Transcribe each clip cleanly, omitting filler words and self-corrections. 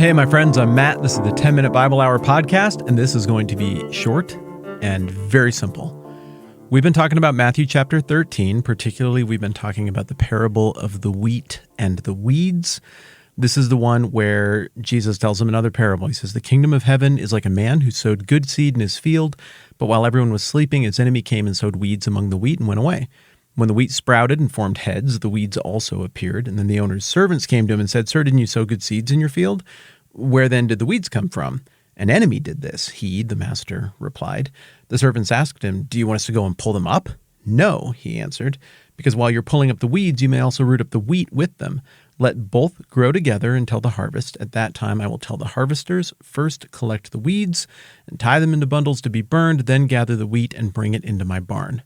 Hey, my friends, I'm Matt. This is the 10-Minute Bible Hour podcast, and this is going to be short and very simple. We've been talking about Matthew chapter 13. Particularly, we've been talking about the parable of the wheat and the weeds. This is the one where Jesus tells them another parable. He says, the kingdom of heaven is like a man who sowed good seed in his field, but while everyone was sleeping, his enemy came and sowed weeds among the wheat and went away. When the wheat sprouted and formed heads, the weeds also appeared. And then the owner's servants came to him and said, Sir, didn't you sow good seeds in your field? Where then did the weeds come from? An enemy did this. He, the master, replied. The servants asked him, Do you want us to go and pull them up? No, he answered, because while you're pulling up the weeds, you may also root up the wheat with them. Let both grow together until the harvest. At that time I will tell the harvesters, first collect the weeds and tie them into bundles to be burned, then gather the wheat and bring it into my barn.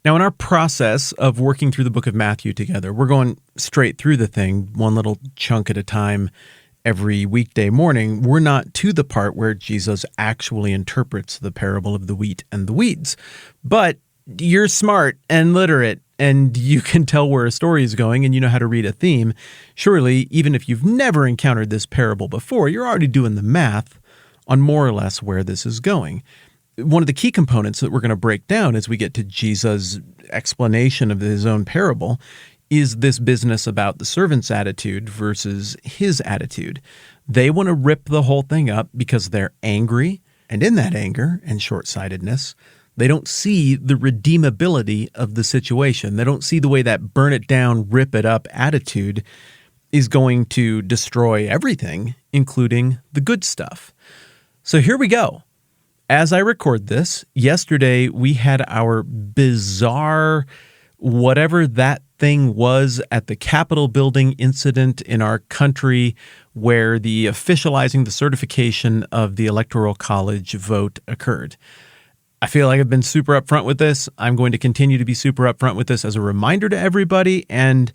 Now, in our process of working through the book of Matthew together, we're going straight through the thing, one little chunk at a time every weekday morning. We're not to the part where Jesus actually interprets the parable of the wheat and the weeds. But you're smart and literate, and you can tell where a story is going, and you know how to read a theme. Surely, even if you've never encountered this parable before, you're already doing the math on more or less where this is going. One of the key components that we're going to break down as we get to Jesus' explanation of his own parable is this business about the servant's attitude versus his attitude. They want to rip the whole thing up because they're angry, and in that anger and short-sightedness, they don't see the redeemability of the situation. They don't see the way that burn it down, rip it up attitude is going to destroy everything, including the good stuff. So here we go. As I record this, yesterday we had our bizarre, whatever that thing was at the Capitol building incident in our country where the officializing the certification of the Electoral College vote occurred. I feel like I've been super upfront with this. I'm going to continue to be super upfront with this as a reminder to everybody and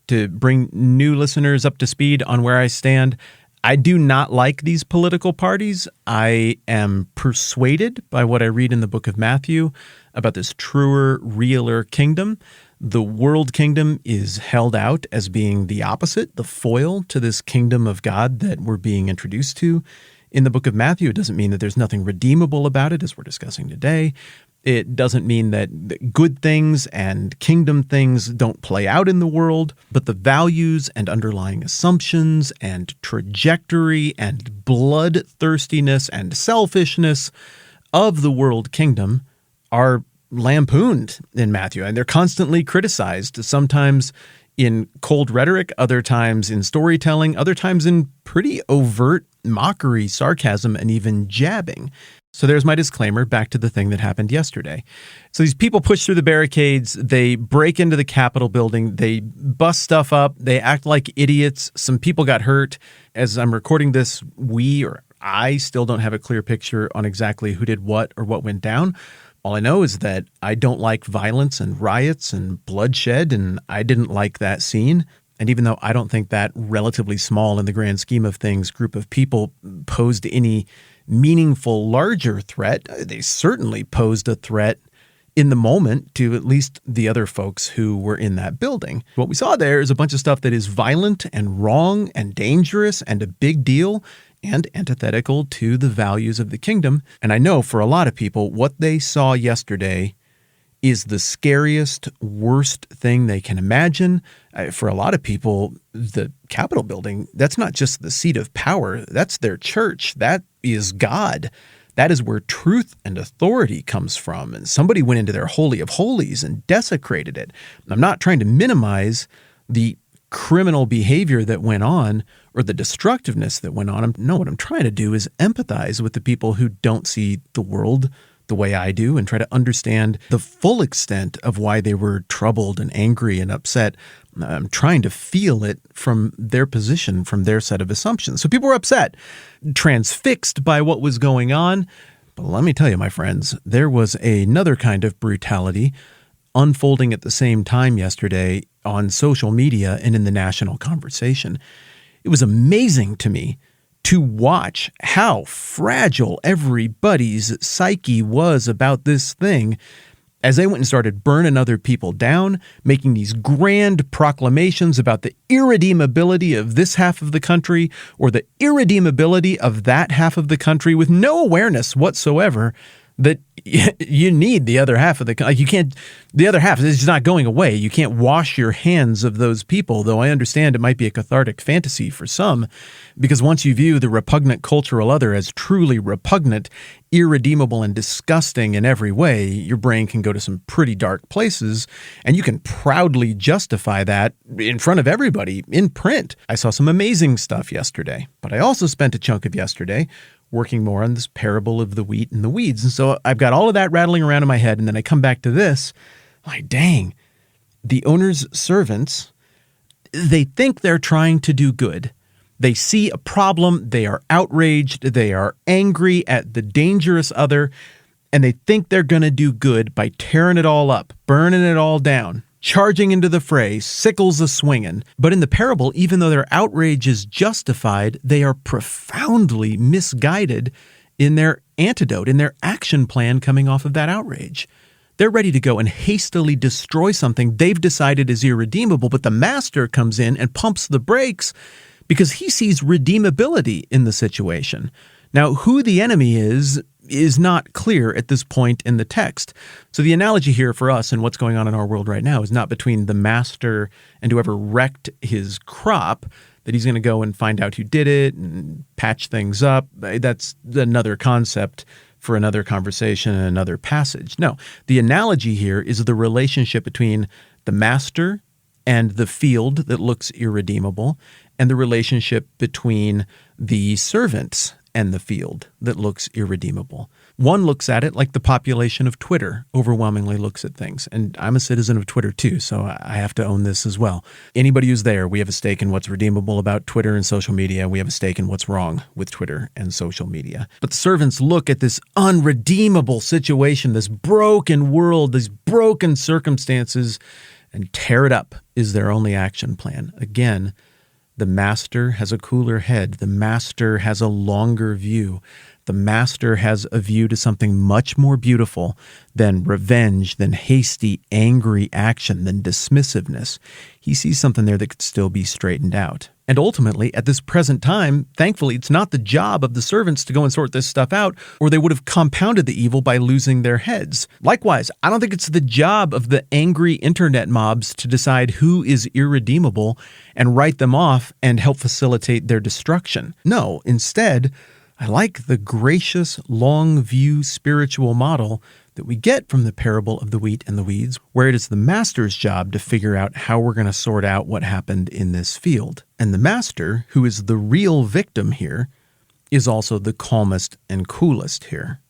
to bring new listeners up to speed on where I stand. I do not like these political parties. I am persuaded by what I read in the book of Matthew about this truer, realer kingdom. The world kingdom is held out as being the opposite, the foil to this kingdom of God that we're being introduced to in the book of Matthew. It doesn't mean that there's nothing redeemable about it, as we're discussing today. It doesn't mean that good things and kingdom things don't play out in the world, but the values and underlying assumptions and trajectory and bloodthirstiness and selfishness of the world kingdom are lampooned in Matthew, and they're constantly criticized, sometimes in cold rhetoric, other times in storytelling, other times in pretty overt mockery, sarcasm, and even jabbing. So there's my disclaimer, back to the thing that happened yesterday. So these people push through the barricades, they break into the Capitol building, they bust stuff up, they act like idiots. Some people got hurt. As I'm recording this, I still don't have a clear picture on exactly who did what or what went down. All I know is that I don't like violence and riots and bloodshed, and I didn't like that scene. And even though I don't think that relatively small in the grand scheme of things group of people posed any meaningful larger threat, they certainly posed a threat in the moment to at least the other folks who were in that building. What we saw there is a bunch of stuff that is violent and wrong and dangerous and a big deal and antithetical to the values of the kingdom. And I know for a lot of people, what they saw yesterday is the scariest, worst thing they can imagine. For a lot of people, the Capitol building, that's not just the seat of power. That's their church. That is God. That is where truth and authority comes from. And somebody went into their Holy of Holies and desecrated it. I'm not trying to minimize the criminal behavior that went on or the destructiveness that went on. No, what I'm trying to do is empathize with the people who don't see the world the way I do and try to understand the full extent of why they were troubled and angry and upset. I'm trying to feel it from their position, from their set of assumptions. So people were upset, transfixed by what was going on. But let me tell you, my friends, there was another kind of brutality unfolding at the same time yesterday on social media and in the national conversation. It was amazing to me to watch how fragile everybody's psyche was about this thing as they went and started burning other people down, making these grand proclamations about the irredeemability of this half of the country or the irredeemability of that half of the country with no awareness whatsoever that you need the other half of the country. You can't, the other half is just not going away. You can't wash your hands of those people, though I understand it might be a cathartic fantasy for some, because once you view the repugnant cultural other as truly repugnant, irredeemable, and disgusting in every way, your brain can go to some pretty dark places, and you can proudly justify that in front of everybody in print. I saw some amazing stuff yesterday, but I also spent a chunk of yesterday working more on this parable of the wheat and the weeds. And so I've got all of that rattling around in my head, and then I come back to this. Like, dang, the owner's servants, they think they're trying to do good. They see a problem, they are outraged, they are angry at the dangerous other, and they think they're going to do good by tearing it all up, burning it all down, charging into the fray, sickles a-swinging. But in the parable, even though their outrage is justified, they are profoundly misguided in their antidote, in their action plan coming off of that outrage. They're ready to go and hastily destroy something they've decided is irredeemable, but the master comes in and pumps the brakes because he sees redeemability in the situation. Now, who the enemy is not clear at this point in the text. So the analogy here for us and what's going on in our world right now is not between the master and whoever wrecked his crop, that he's going to go and find out who did it and patch things up. That's another concept for another conversation and another passage. No, the analogy here is the relationship between the master and the field that looks irredeemable, and the relationship between the servants and the field that looks irredeemable. One looks at it like the population of Twitter overwhelmingly looks at things. And I'm a citizen of Twitter too, so I have to own this as well. Anybody who's there, we have a stake in what's redeemable about Twitter and social media. We have a stake in what's wrong with Twitter and social media. But the servants look at this unredeemable situation, this broken world, these broken circumstances, and tear it up is their only action plan. Again, the master has a cooler head. The master has a longer view. The master has a view to something much more beautiful than revenge, than hasty, angry action, than dismissiveness. He sees something there that could still be straightened out. And ultimately, at this present time, thankfully, it's not the job of the servants to go and sort this stuff out, or they would have compounded the evil by losing their heads. Likewise, I don't think it's the job of the angry internet mobs to decide who is irredeemable and write them off and help facilitate their destruction. No, instead, I like the gracious, long view spiritual model that we get from the parable of the wheat and the weeds, where it is the master's job to figure out how we're going to sort out what happened in this field. And the master, who is the real victim here, is also the calmest and coolest here.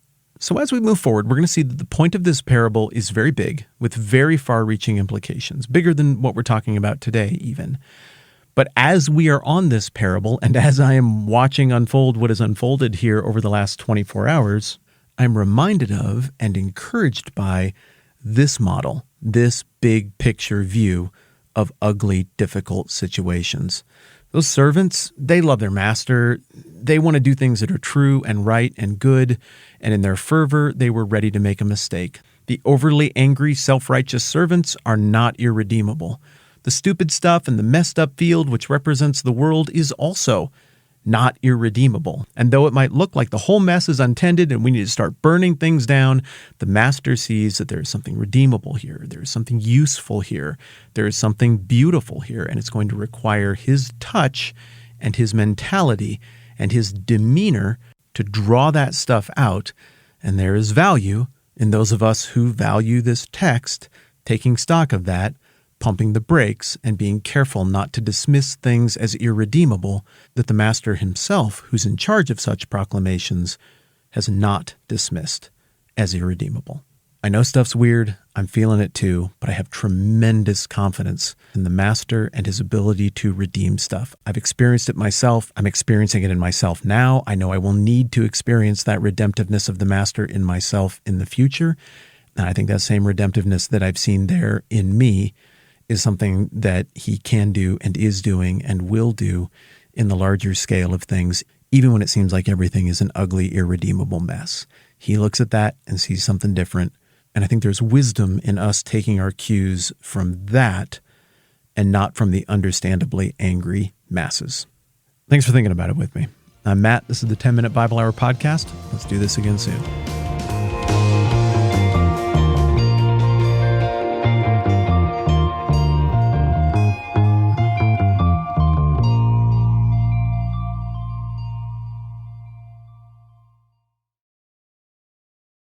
So as we move forward, we're going to see that the point of this parable is very big, with very far-reaching implications, bigger than what we're talking about today even. But as we are on this parable, and as I am watching unfold what has unfolded here over the last 24 hours, I'm reminded of and encouraged by this model, this big picture view of ugly, difficult situations. Those servants, they love their master. They want to do things that are true and right and good, and in their fervor, they were ready to make a mistake. The overly angry, self-righteous servants are not irredeemable. The stupid stuff and the messed up field which represents the world is also not irredeemable. And though it might look like the whole mess is untended and we need to start burning things down, the master sees that there is something redeemable here. There is something useful here. There is something beautiful here, and it's going to require his touch and his mentality and his demeanor to draw that stuff out. And there is value in those of us who value this text, taking stock of that, pumping the brakes, and being careful not to dismiss things as irredeemable that the master himself, who's in charge of such proclamations, has not dismissed as irredeemable. I know stuff's weird, I'm feeling it too, but I have tremendous confidence in the master and his ability to redeem stuff. I've experienced it myself, I'm experiencing it in myself now. I know I will need to experience that redemptiveness of the master in myself in the future, and I think that same redemptiveness that I've seen there in me is something that he can do and is doing and will do in the larger scale of things, even when it seems like everything is an ugly, irredeemable mess. He looks at that and sees something different, And I think there's wisdom in us taking our cues from that and not from the understandably angry masses. Thanks for thinking about it with me. I'm Matt. This is the 10-Minute Bible Hour Podcast. Let's do this again soon.